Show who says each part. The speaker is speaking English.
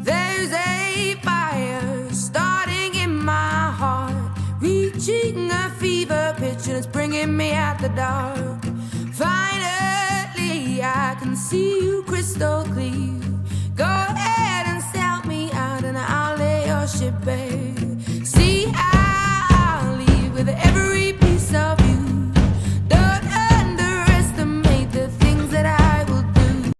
Speaker 1: There's a fire starting in my heart, reaching a fever pitch and it's bringing me out the dark. Finally, I can see you crystal